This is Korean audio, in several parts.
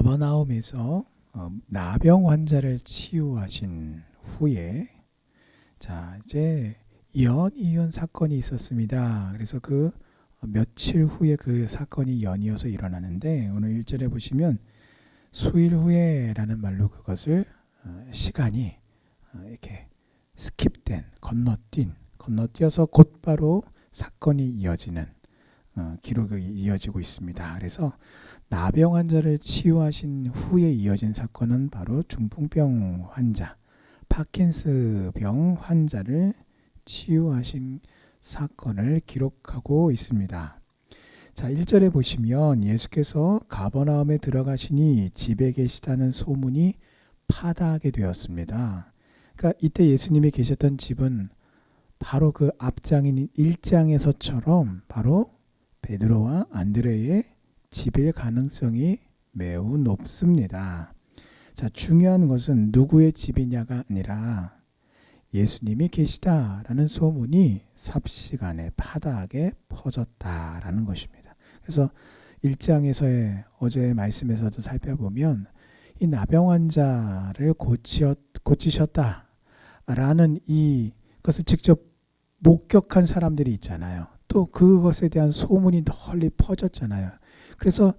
가버나움에서 나병 환자를 치유하신 후에 이제 연이은 사건이 있었습니다. 그래서 그 며칠 후에 그 사건이 연이어서 일어나는데 오늘 1절에 보시면 수일 후에라는 말로 그것을 시간이 이렇게 스킵된, 건너뛰어서 곧바로 사건이 이어지는 기록이 이어지고 있습니다. 그래서 나병 환자를 치유하신 후에 이어진 사건은 바로 중풍병 환자, 파킨스병 환자를 치유하신 사건을 기록하고 있습니다. 자, 1절에 보시면 예수께서 가버나움에 들어가시니 집에 계시다는 소문이 파다하게 되었습니다. 그러니까 이때 예수님이 계셨던 집은 바로 그 앞장인 1장에서처럼 바로 베드로와 안드레의 집일 가능성이 매우 높습니다. 자, 중요한 것은 누구의 집이냐가 아니라 예수님이 계시다라는 소문이 삽시간에 파다하게 퍼졌다라는 것입니다. 그래서 1장에서의 어제의 말씀에서도 살펴보면 이 나병 환자를 고치셨다라는 이것을 직접 목격한 사람들이 있잖아요. 또 그것에 대한 소문이 널리 퍼졌잖아요. 그래서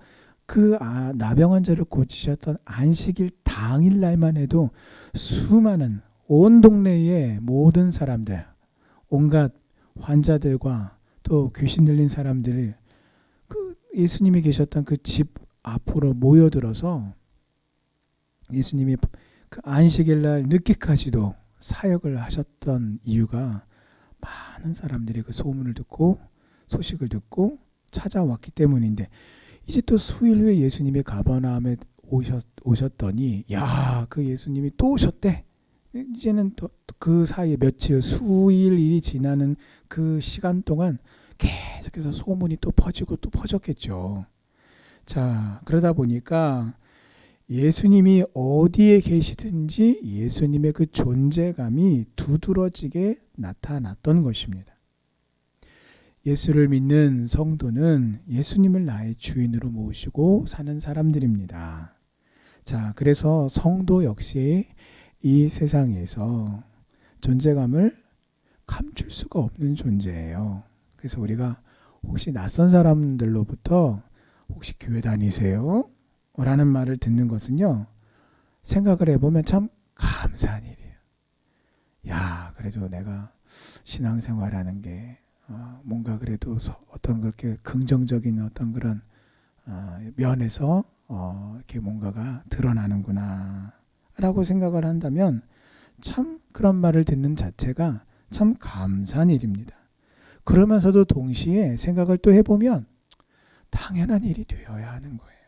그 나병 환자를 고치셨던 안식일 당일날만 해도 수많은 온 동네의 모든 사람들, 온갖 환자들과 또 귀신 들린 사람들이 그 예수님이 계셨던 그 집 앞으로 모여들어서 예수님이 그 안식일날 늦게까지도 사역을 하셨던 이유가 많은 사람들이 그 소문을 듣고 소식을 듣고 찾아왔기 때문인데, 이제 또 수일 후에 예수님이 가버나움에 오셨더니 그 예수님이 또 오셨대. 이제는 또 그 사이에 며칠 수일이 지나는 그 시간 동안 계속해서 소문이 또 퍼지고 또 퍼졌겠죠. 자, 그러다 보니까 예수님이 어디에 계시든지 예수님의 그 존재감이 두드러지게 나타났던 것입니다. 예수를 믿는 성도는 예수님을 나의 주인으로 모시고 사는 사람들입니다. 자, 그래서 성도 역시 이 세상에서 존재감을 감출 수가 없는 존재예요. 그래서 우리가 혹시 낯선 사람들로부터 혹시 교회 다니세요? 라는 말을 듣는 것은요, 생각을 해보면 참 감사한 일이에요. 그래도 내가 신앙생활하는 게 뭔가 그래도 어떤 그렇게 긍정적인 어떤 그런 면에서 이렇게 뭔가가 드러나는구나 라고 생각을 한다면 참 그런 말을 듣는 자체가 참 감사한 일입니다. 그러면서도 동시에 생각을 또 해보면 당연한 일이 되어야 하는 거예요.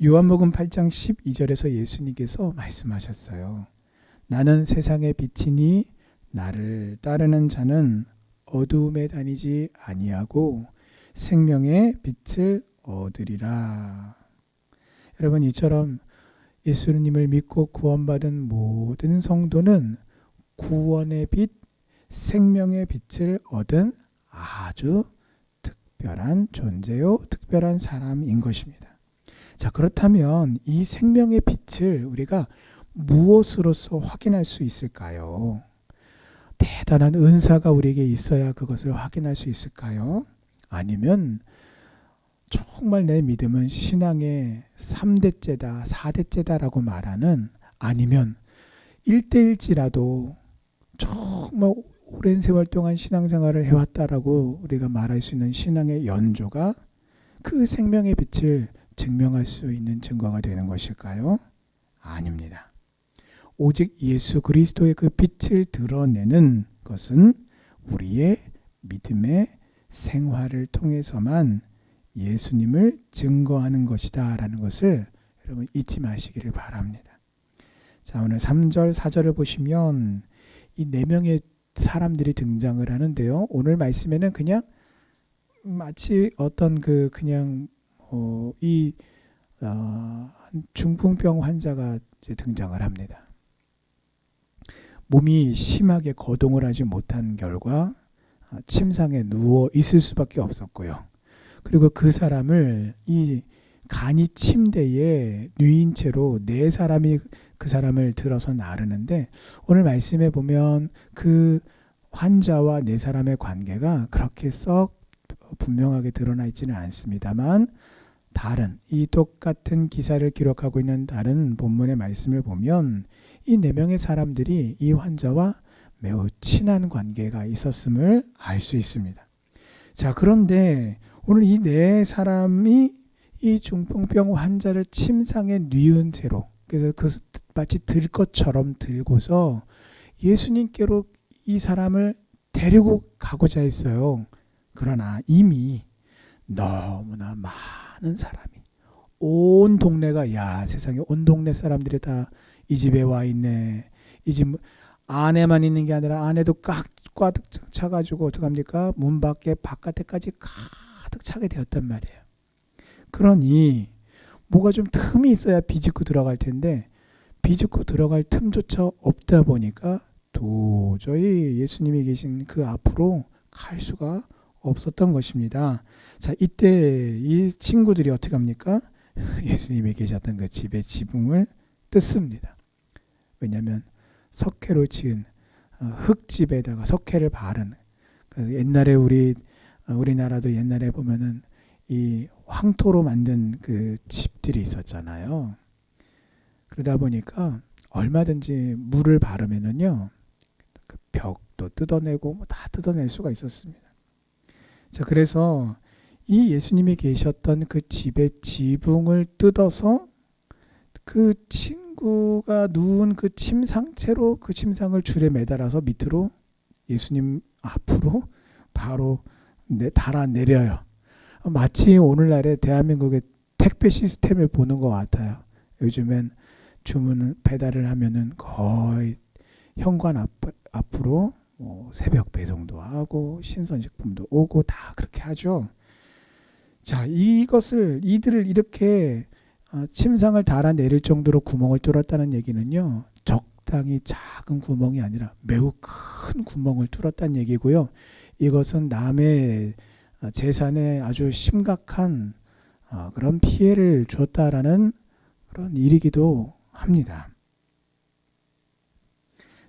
요한복음 8장 12절에서 예수님께서 말씀하셨어요. 나는 세상의 빛이니 나를 따르는 자는 어두움에 다니지 아니하고 생명의 빛을 얻으리라. 여러분, 이처럼 예수님을 믿고 구원받은 모든 성도는 구원의 빛, 생명의 빛을 얻은 아주 특별한 존재요, 특별한 사람인 것입니다. 자, 그렇다면 이 생명의 빛을 우리가 무엇으로서 확인할 수 있을까요? 대단한 은사가 우리에게 있어야 그것을 확인할 수 있을까요? 아니면 정말 내 믿음은 신앙의 3대째다, 4대째다라고 말하는, 아니면 1대일지라도 정말 오랜 세월 동안 신앙생활을 해왔다라고 우리가 말할 수 있는 신앙의 연조가 그 생명의 빛을 증명할 수 있는 증거가 되는 것일까요? 아닙니다. 오직 예수 그리스도의 그 빛을 드러내는 것은 우리의 믿음의 생활을 통해서만 예수님을 증거하는 것이다 라는 것을 여러분 잊지 마시기를 바랍니다. 자, 오늘 3절 4절을 보시면 이 4명의 사람들이 등장을 하는데요, 오늘 말씀에는 그냥 마치 어떤 중풍병 환자가 이제 등장을 합니다. 몸이 심하게 거동을 하지 못한 결과 침상에 누워 있을 수밖에 없었고요. 그리고 그 사람을 이 간이 침대에 누인 채로 네 사람이 그 사람을 들어서 나르는데, 오늘 말씀에 보면 그 환자와 네 사람의 관계가 그렇게 썩 분명하게 드러나 있지는 않습니다만, 다른 이 똑같은 기사를 기록하고 있는 다른 본문의 말씀을 보면 이 네 명의 사람들이 이 환자와 매우 친한 관계가 있었음을 알 수 있습니다. 자, 그런데 오늘 이 네 사람이 이 중풍병 환자를 침상에 뉘은 채로, 그래서 그 마치 들 것처럼 들고서 예수님께로 이 사람을 데리고 가고자 했어요. 그러나 이미 너무나 많은 사람이, 온 동네가, 야, 세상에 온 동네 사람들이 다 이 집에 와 있네. 이 집 안에만 있는 게 아니라 안에도 가득 차가지고 어떡합니까? 문 밖에 바깥에까지 가득 차게 되었단 말이에요. 그러니 뭐가 좀 틈이 있어야 비집고 들어갈 텐데, 비집고 들어갈 틈조차 없다 보니까 도저히 예수님이 계신 그 앞으로 갈 수가 없었던 것입니다. 자, 이때 이 친구들이 어떻게 합니까? 예수님이 계셨던 그 집의 지붕을 뜯습니다. 왜냐하면 석회로 지은 흙집에다가 석회를 바른, 옛날에 우리나라도 옛날에 보면은 이 황토로 만든 그 집들이 있었잖아요. 그러다 보니까 얼마든지 물을 바르면은요, 그 벽도 뜯어내고 뭐 다 뜯어낼 수가 있었습니다. 자, 그래서 이 예수님이 계셨던 그 집의 지붕을 뜯어서 그 친구가 누운 그 침상채로 그 침상을 줄에 매달아서 밑으로 예수님 앞으로 바로 달아내려요. 마치 오늘날의 대한민국의 택배 시스템을 보는 것 같아요. 요즘엔 주문을 배달을 하면은 거의 현관 앞으로 새벽 배송도 하고 신선식품도 오고 다 그렇게 하죠. 자, 이들을 이렇게 침상을 달아내릴 정도로 구멍을 뚫었다는 얘기는요, 적당히 작은 구멍이 아니라 매우 큰 구멍을 뚫었다는 얘기고요. 이것은 남의 재산에 아주 심각한 그런 피해를 주었다라는 그런 일이기도 합니다.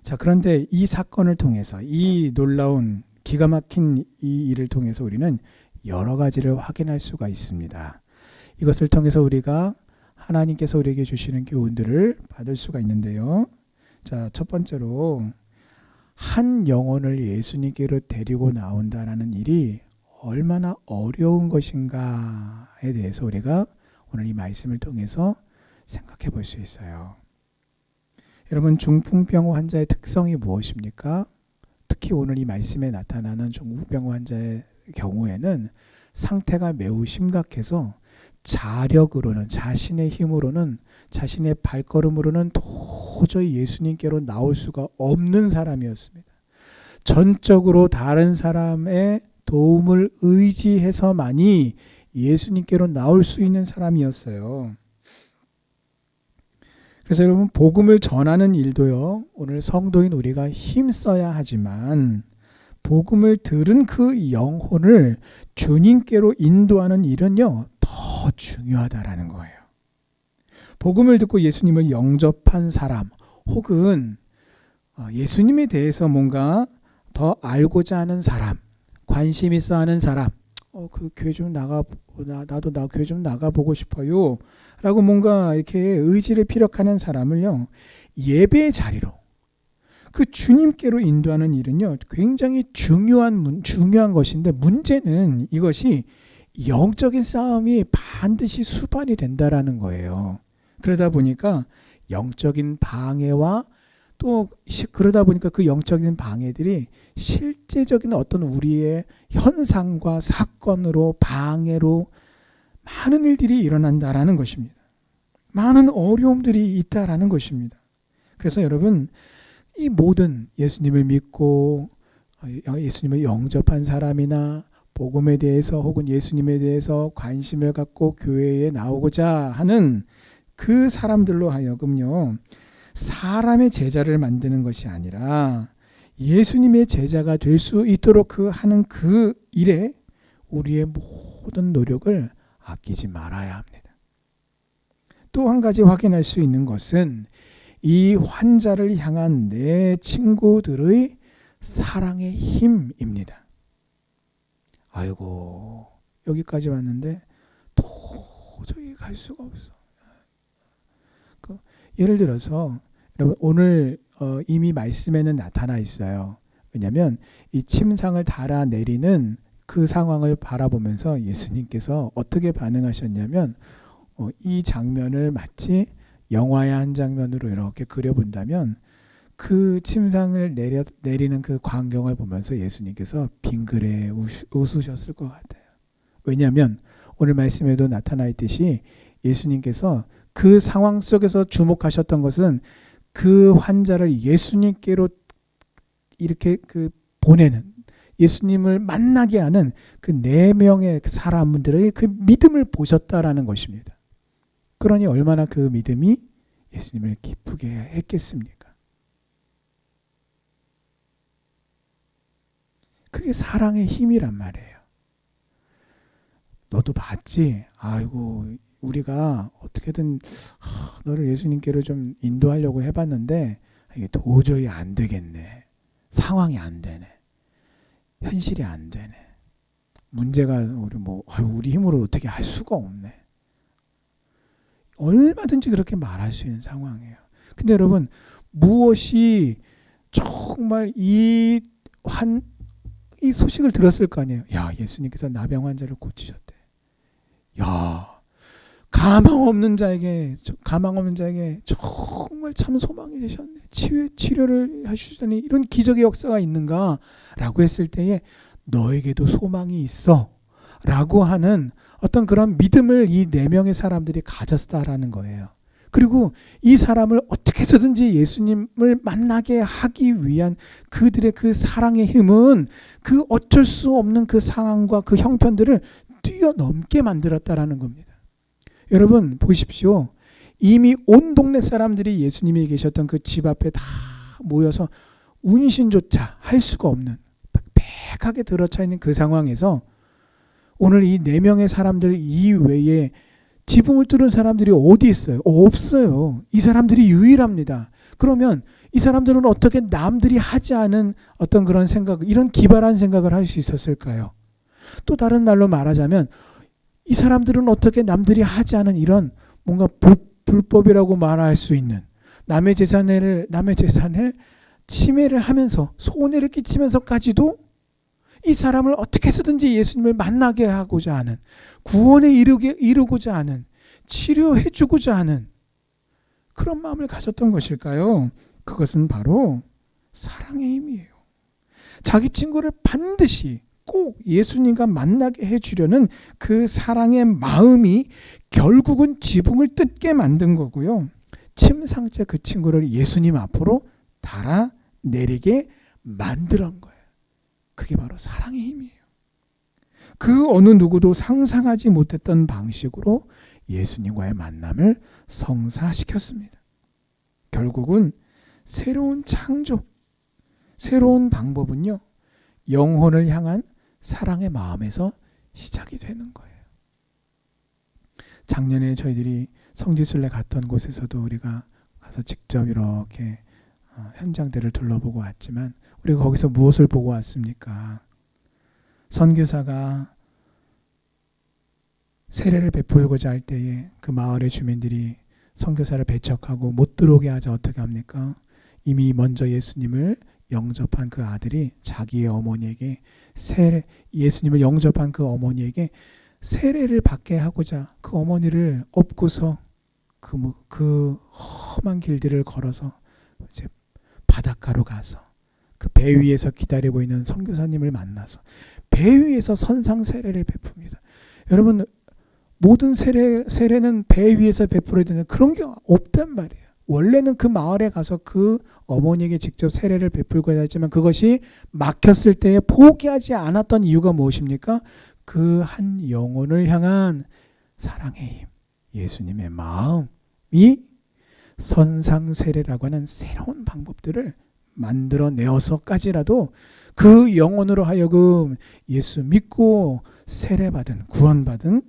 자, 그런데 이 사건을 통해서, 이 놀라운 기가 막힌 이 일을 통해서 우리는 여러 가지를 확인할 수가 있습니다. 이것을 통해서 우리가 하나님께서 우리에게 주시는 교훈들을 받을 수가 있는데요. 자, 첫 번째로 한 영혼을 예수님께로 데리고 나온다라는 일이 얼마나 어려운 것인가에 대해서 우리가 오늘 이 말씀을 통해서 생각해 볼 수 있어요. 여러분, 중풍병 환자의 특성이 무엇입니까? 특히 오늘 이 말씀에 나타나는 중풍병 환자의 경우에는 상태가 매우 심각해서 자력으로는, 자신의 힘으로는, 자신의 발걸음으로는 도저히 예수님께로 나올 수가 없는 사람이었습니다. 전적으로 다른 사람의 도움을 의지해서만이 예수님께로 나올 수 있는 사람이었어요. 그래서 여러분, 복음을 전하는 일도요, 오늘 성도인 우리가 힘써야 하지만 복음을 들은 그 영혼을 주님께로 인도하는 일은요, 더 중요하다라는 거예요. 복음을 듣고 예수님을 영접한 사람, 혹은 예수님에 대해서 뭔가 더 알고자 하는 사람, 관심 있어 하는 사람, 그 교회 좀 나도 교회 좀 나가보고 싶어요 라고 뭔가 이렇게 의지를 피력하는 사람을요, 예배의 자리로, 그 주님께로 인도하는 일은요, 굉장히 중요한 것인데, 문제는 이것이 영적인 싸움이 반드시 수반이 된다라는 거예요. 그러다 보니까 영적인 방해와 또 그러다 보니까 그 영적인 방해들이 실제적인 어떤 우리의 현상과 사건으로, 방해로 많은 일들이 일어난다라는 것입니다. 많은 어려움들이 있다라는 것입니다. 그래서 여러분, 이 모든 예수님을 믿고 예수님을 영접한 사람이나 복음에 대해서 혹은 예수님에 대해서 관심을 갖고 교회에 나오고자 하는 그 사람들로 하여금요, 사람의 제자를 만드는 것이 아니라 예수님의 제자가 될 수 있도록 하는 그 일에 우리의 모든 노력을 아끼지 말아야 합니다. 또 한 가지 확인할 수 있는 것은 이 환자를 향한 내 친구들의 사랑의 힘입니다. 아이고, 여기까지 왔는데 도저히 갈 수가 없어. 예를 들어서 여러분, 오늘 이미 말씀에는 나타나 있어요. 왜냐하면 이 침상을 달아내리는 그 상황을 바라보면서 예수님께서 어떻게 반응하셨냐면 이 장면을 마치 영화의 한 장면으로 이렇게 그려본다면 그 침상을 내리는 그 광경을 보면서 예수님께서 빙그레 웃으셨을 것 같아요. 왜냐하면 오늘 말씀에도 나타나 있듯이 예수님께서 그 상황 속에서 주목하셨던 것은 그 환자를 예수님께로 이렇게 보내는, 예수님을 만나게 하는 그 4명의 사람들의 그 믿음을 보셨다라는 것입니다. 그러니 얼마나 그 믿음이 예수님을 기쁘게 했겠습니까? 그게 사랑의 힘이란 말이에요. 너도 봤지? 아이고, 우리가 어떻게든 너를 예수님께로 좀 인도하려고 해봤는데 이게 도저히 안 되겠네. 상황이 안 되네. 현실이 안 되네. 문제가 우리 힘으로 어떻게 할 수가 없네. 얼마든지 그렇게 말할 수 있는 상황이에요. 근데 여러분, 무엇이 정말 이 소식을 들었을 거 아니에요. 야, 예수님께서 나병 환자를 고치셨대. 야, 가망 없는 자에게 정말 참 소망이 되셨네. 치료를 해주시다니 이런 기적의 역사가 있는가라고 했을 때에 너에게도 소망이 있어 라고 하는 어떤 그런 믿음을 이 4명의 사람들이 가졌다라는 거예요. 그리고 이 사람을 어떻게 해서든지 예수님을 만나게 하기 위한 그들의 그 사랑의 힘은 그 어쩔 수 없는 그 상황과 그 형편들을 뛰어넘게 만들었다라는 겁니다. 여러분 보십시오. 이미 온 동네 사람들이 예수님이 계셨던 그 집 앞에 다 모여서 운신조차 할 수가 없는 빽빽하게 들어차 있는 그 상황에서 오늘 이 4명의 사람들 이외에 지붕을 뚫은 사람들이 어디 있어요? 없어요. 이 사람들이 유일합니다. 그러면 이 사람들은 어떻게 남들이 하지 않은 어떤 그런 생각, 이런 기발한 생각을 할 수 있었을까요? 또 다른 말로 말하자면 이 사람들은 어떻게 남들이 하지 않은 이런 뭔가 불법이라고 말할 수 있는 남의 재산을 침해를 하면서 손해를 끼치면서까지도 이 사람을 어떻게 해서든지 예수님을 만나게 하고자 하는, 구원에 이루고자 하는, 치료해 주고자 하는 그런 마음을 가졌던 것일까요? 그것은 바로 사랑의 힘이에요. 자기 친구를 반드시 꼭 예수님과 만나게 해주려는 그 사랑의 마음이 결국은 지붕을 뜯게 만든 거고요. 침상째 그 친구를 예수님 앞으로 달아내리게 만드는 거예요. 그게 바로 사랑의 힘이에요. 그 어느 누구도 상상하지 못했던 방식으로 예수님과의 만남을 성사시켰습니다. 결국은 새로운 창조, 새로운 방법은요, 영혼을 향한 사랑의 마음에서 시작이 되는 거예요. 작년에 저희들이 성지순례 갔던 곳에서도 우리가 가서 직접 이렇게 현장들을 둘러보고 왔지만 우리가 거기서 무엇을 보고 왔습니까? 선교사가 세례를 베풀고자 할 때에 그 마을의 주민들이 선교사를 배척하고 못 들어오게 하자 어떻게 합니까? 이미 먼저 예수님을 영접한 그 아들이 자기의 어머니에게 예수님을 영접한 그 어머니에게 세례를 받게 하고자 그 어머니를 업고서 그 험한 길들을 걸어서 이제 바닷가로 가서 그 배 위에서 기다리고 있는 선교사님을 만나서 배 위에서 선상 세례를 베풉니다. 여러분, 모든 세례는 배 위에서 베풀어야 되는 그런 게 없단 말이에요. 원래는 그 마을에 가서 그 어머니에게 직접 세례를 베풀고자 했지만 그것이 막혔을 때에 포기하지 않았던 이유가 무엇입니까? 그 한 영혼을 향한 사랑의 힘, 예수님의 마음이 선상 세례라고 하는 새로운 방법들을 만들어내어서까지라도 그 영혼으로 하여금 예수 믿고 세례받은, 구원받은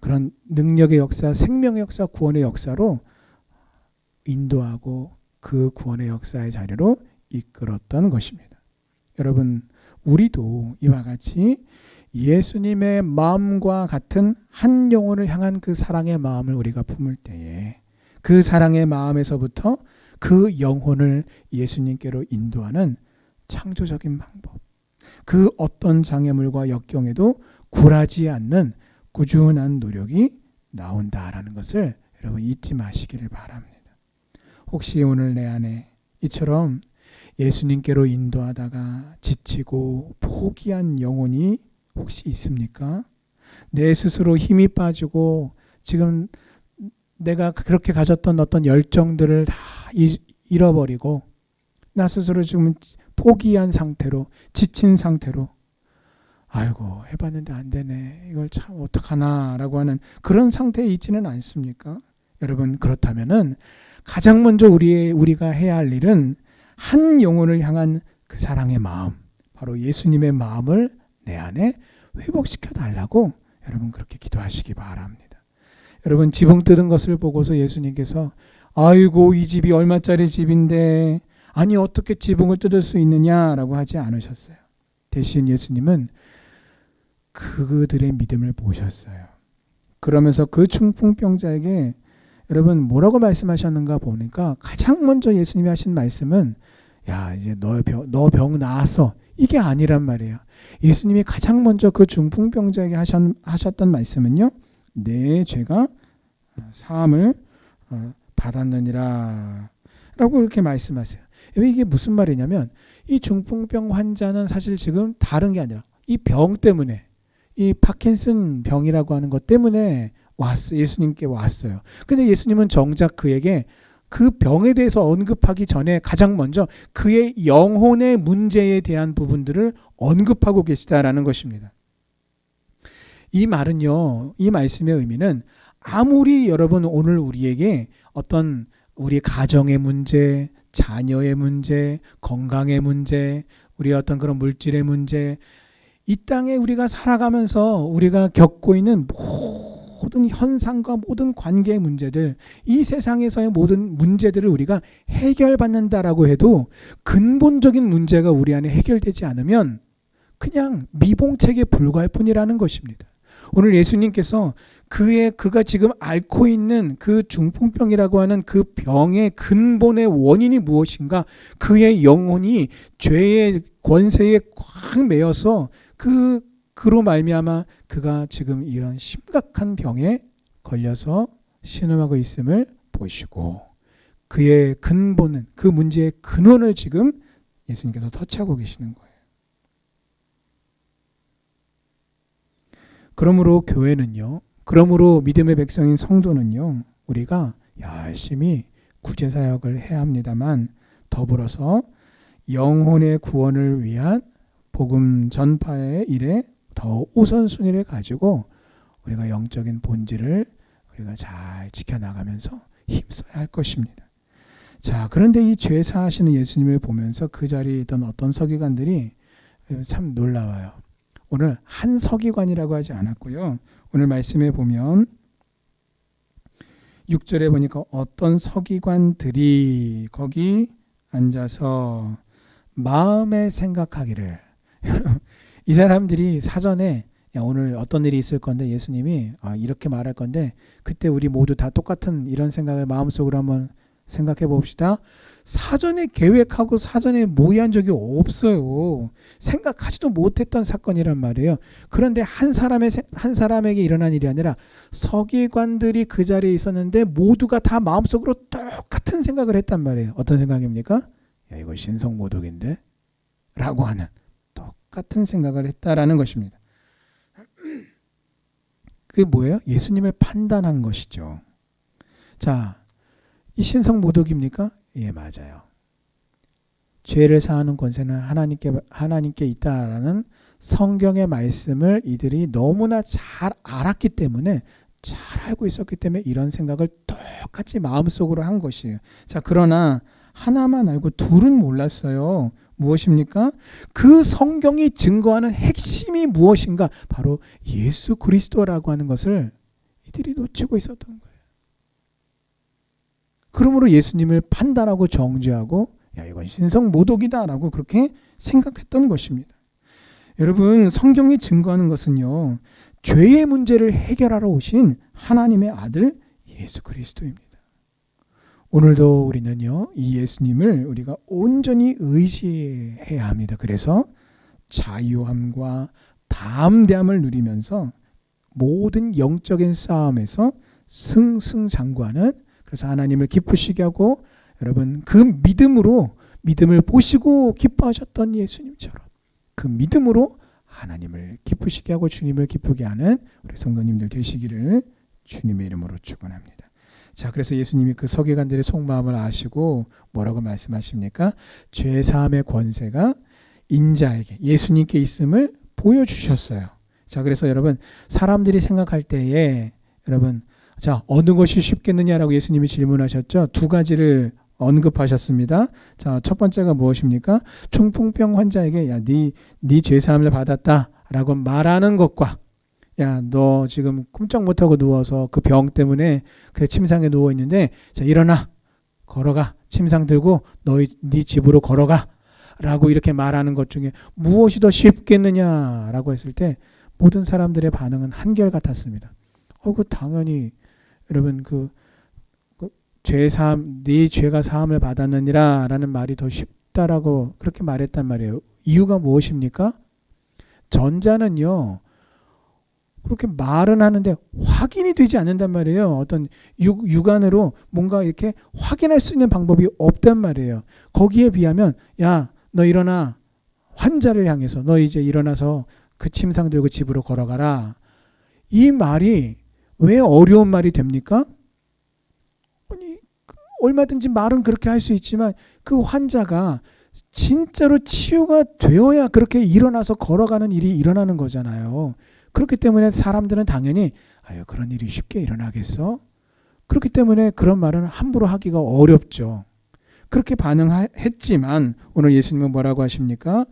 그런 능력의 역사, 생명의 역사, 구원의 역사로 인도하고 그 구원의 역사의 자리로 이끌었던 것입니다. 여러분, 우리도 이와 같이 예수님의 마음과 같은 한 영혼을 향한 그 사랑의 마음을 우리가 품을 때에 그 사랑의 마음에서부터 그 영혼을 예수님께로 인도하는 창조적인 방법, 그 어떤 장애물과 역경에도 굴하지 않는 꾸준한 노력이 나온다라는 것을 여러분 잊지 마시기를 바랍니다. 혹시 오늘 내 안에 이처럼 예수님께로 인도하다가 지치고 포기한 영혼이 혹시 있습니까? 내 스스로 힘이 빠지고 지금 내가 그렇게 가졌던 어떤 열정들을 다 잃어버리고 나 스스로 지금 포기한 상태로, 지친 상태로, 아이고 해봤는데 안 되네, 이걸 참 어떡하나 라고 하는 그런 상태에 있지는 않습니까? 여러분, 그렇다면은 가장 먼저 우리가 해야 할 일은 한 영혼을 향한 그 사랑의 마음, 바로 예수님의 마음을 내 안에 회복시켜 달라고 여러분 그렇게 기도하시기 바랍니다. 여러분, 지붕 뜯은 것을 보고서 예수님께서 아이고 이 집이 얼마짜리 집인데 아니 어떻게 지붕을 뜯을 수 있느냐라고 하지 않으셨어요. 대신 예수님은 그들의 믿음을 보셨어요. 그러면서 그 중풍병자에게 여러분 뭐라고 말씀하셨는가 보니까 가장 먼저 예수님이 하신 말씀은 야 이제 너 병 나았어, 이게 아니란 말이에요. 예수님이 가장 먼저 그 중풍병자에게 하셨던 말씀은요, 내 죄가 사함을 받았느니라 라고 이렇게 말씀하세요. 이게 무슨 말이냐면 이 중풍병 환자는 사실 지금 다른 게 아니라 이 병 때문에, 이 파킨슨 병이라고 하는 것 때문에 예수님께 왔어요. 근데 예수님은 정작 그에게 그 병에 대해서 언급하기 전에 가장 먼저 그의 영혼의 문제에 대한 부분들을 언급하고 계시다라는 것입니다. 이 말은요, 이 말씀의 의미는 아무리 여러분 오늘 우리에게 어떤 우리 가정의 문제, 자녀의 문제, 건강의 문제, 우리 어떤 그런 물질의 문제, 이 땅에 우리가 살아가면서 우리가 겪고 있는 모든 현상과 모든 관계의 문제들, 이 세상에서의 모든 문제들을 우리가 해결받는다라고 해도 근본적인 문제가 우리 안에 해결되지 않으면 그냥 미봉책에 불과할 뿐이라는 것입니다. 오늘 예수님께서 그가 지금 앓고 있는 그 중풍병이라고 하는 그 병의 근본의 원인이 무엇인가, 그의 영혼이 죄의 권세에 꽉 매여서 그로 말미암아 그가 지금 이런 심각한 병에 걸려서 신음하고 있음을 보시고 그의 근본은, 그 문제의 근원을 지금 예수님께서 터치하고 계시는 거예요. 그러므로 교회는요, 그러므로 믿음의 백성인 성도는요, 우리가 열심히 구제사역을 해야 합니다만 더불어서 영혼의 구원을 위한 복음 전파의 일에 더 우선순위를 가지고 우리가 영적인 본질을 우리가 잘 지켜나가면서 힘써야 할 것입니다. 자, 그런데 이 죄 사하시는 예수님을 보면서 그 자리에 있던 어떤 서기관들이 참 놀라워요. 오늘 한 서기관이라고 하지 않았고요. 오늘 말씀에 보면 6절에 보니까 어떤 서기관들이 거기 앉아서 마음에 생각하기를 이 사람들이 사전에 야, 오늘 어떤 일이 있을 건데 예수님이 이렇게 말할 건데 그때 우리 모두 다 똑같은 이런 생각을 마음속으로 한번 생각해 봅시다. 사전에 계획하고 사전에 모의한 적이 없어요. 생각하지도 못했던 사건이란 말이에요. 그런데 한 사람에게 일어난 일이 아니라 서기관들이 그 자리에 있었는데 모두가 다 마음속으로 똑같은 생각을 했단 말이에요. 어떤 생각입니까? 야, 이거 신성모독인데? 라고 하는 똑같은 생각을 했다라는 것입니다. 그게 뭐예요? 예수님을 판단한 것이죠. 자, 이 신성모독입니까? 예, 맞아요. 죄를 사하는 권세는 하나님께 있다라는 성경의 말씀을 이들이 너무나 잘 알았기 때문에, 잘 알고 있었기 때문에 이런 생각을 똑같이 마음속으로 한 것이에요. 자, 그러나 하나만 알고 둘은 몰랐어요. 무엇입니까? 그 성경이 증거하는 핵심이 무엇인가? 바로 예수 그리스도라고 하는 것을 이들이 놓치고 있었던 거예요. 그러므로 예수님을 판단하고 정죄하고 야, 이건 신성모독이다라고 그렇게 생각했던 것입니다. 여러분, 성경이 증거하는 것은요, 죄의 문제를 해결하러 오신 하나님의 아들 예수 그리스도입니다. 오늘도 우리는요, 이 예수님을 우리가 온전히 의지해야 합니다. 그래서 자유함과 담대함을 누리면서 모든 영적인 싸움에서 승승장구하는, 그래서 하나님을 기쁘시게 하고, 여러분 그 믿음을 보시고 기뻐하셨던 예수님처럼 그 믿음으로 하나님을 기쁘시게 하고 주님을 기쁘게 하는 우리 성도님들 되시기를 주님의 이름으로 축원합니다. 자, 그래서 예수님이 그 서기관들의 속마음을 아시고 뭐라고 말씀하십니까? 죄 사함의 권세가 인자에게, 예수님께 있음을 보여주셨어요. 자, 그래서 여러분, 사람들이 생각할 때에 여러분, 자, 어느 것이 쉽겠느냐라고 예수님이 질문하셨죠. 두 가지를 언급하셨습니다. 자, 첫 번째가 무엇입니까? 중풍병 환자에게 야, 네 죄사함을 받았다라고 말하는 것과, 야, 너 지금 꼼짝 못하고 누워서 그 병 때문에 그 침상에 누워 있는데, 자, 일어나, 걸어가, 침상 들고 네 집으로 걸어가 라고 이렇게 말하는 것 중에 무엇이 더 쉽겠느냐라고 했을 때 모든 사람들의 반응은 한결같았습니다. 그 당연히 여러분 네 죄가 사함을 받았느니라 라는 말이 더 쉽다라고 그렇게 말했단 말이에요. 이유가 무엇입니까? 전자는요, 그렇게 말은 하는데 확인이 되지 않는단 말이에요. 어떤 육안으로 뭔가 이렇게 확인할 수 있는 방법이 없단 말이에요. 거기에 비하면 야, 너 일어나, 환자를 향해서 너 이제 일어나서 그 침상 들고 집으로 걸어가라. 이 말이 왜 어려운 말이 됩니까? 아니, 얼마든지 말은 그렇게 할 수 있지만 그 환자가 진짜로 치유가 되어야 그렇게 일어나서 걸어가는 일이 일어나는 거잖아요. 그렇기 때문에 사람들은 당연히 아유, 그런 일이 쉽게 일어나겠어? 그렇기 때문에 그런 말은 함부로 하기가 어렵죠. 그렇게 반응했지만 오늘 예수님은 뭐라고 하십니까?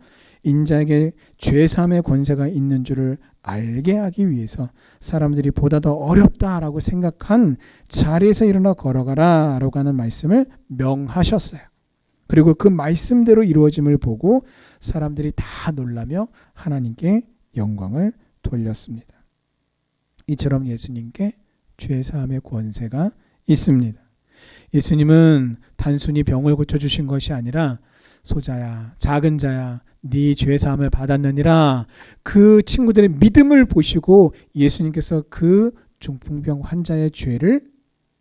인자에게 죄사함의 권세가 있는 줄을 알게 하기 위해서 사람들이 보다 더 어렵다라고 생각한 자리에서 일어나 걸어가라 라고 하는 말씀을 명하셨어요. 그리고 그 말씀대로 이루어짐을 보고 사람들이 다 놀라며 하나님께 영광을 돌렸습니다. 이처럼 예수님께 죄사함의 권세가 있습니다. 예수님은 단순히 병을 고쳐주신 것이 아니라 소자야, 작은 자야, 네 죄사함을 받았느니라, 그 친구들의 믿음을 보시고 예수님께서 그 중풍병 환자의 죄를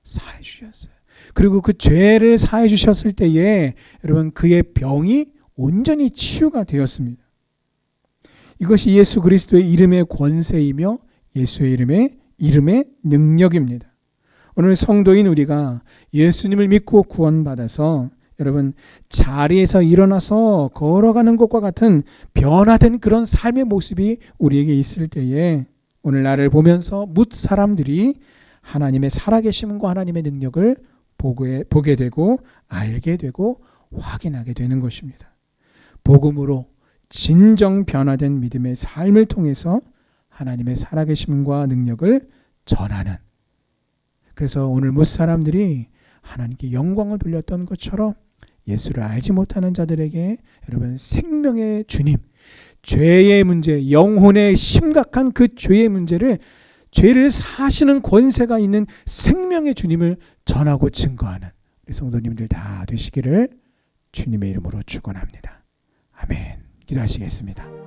사해 주셨어요. 그리고 그 죄를 사해 주셨을 때에 여러분 그의 병이 온전히 치유가 되었습니다. 이것이 예수 그리스도의 이름의 권세이며 예수의 이름의 능력입니다. 오늘 성도인 우리가 예수님을 믿고 구원받아서 여러분 자리에서 일어나서 걸어가는 것과 같은 변화된 그런 삶의 모습이 우리에게 있을 때에 오늘 나를 보면서 뭇 사람들이 하나님의 살아계심과 하나님의 능력을 보게 되고 알게 되고 확인하게 되는 것입니다. 복음으로 진정 변화된 믿음의 삶을 통해서 하나님의 살아계심과 능력을 전하는, 그래서 오늘 뭇 사람들이 하나님께 영광을 돌렸던 것처럼 예수를 알지 못하는 자들에게 여러분 생명의 주님, 죄의 문제, 영혼의 심각한 그 죄의 문제를, 죄를 사시는 권세가 있는 생명의 주님을 전하고 증거하는 우리 성도님들 다 되시기를 주님의 이름으로 축원합니다. 아멘. 기도하시겠습니다.